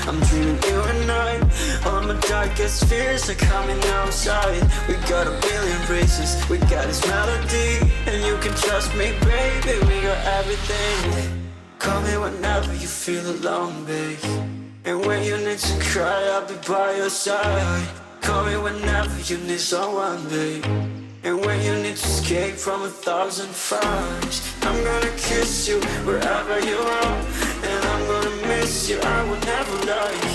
I'm dreaming you and I. All my darkest fears are coming outside. We got a billion races, we got this melody, and you can trust me, baby, we got everything. Call me whenever you feel alone, babe, and when you need to cry, I'll be by your side. Call me whenever you need someone, babe, and when you need to escape from 1,000 fires. I'm gonna kiss you wherever you are, and I'm gonna miss you, I will never lie.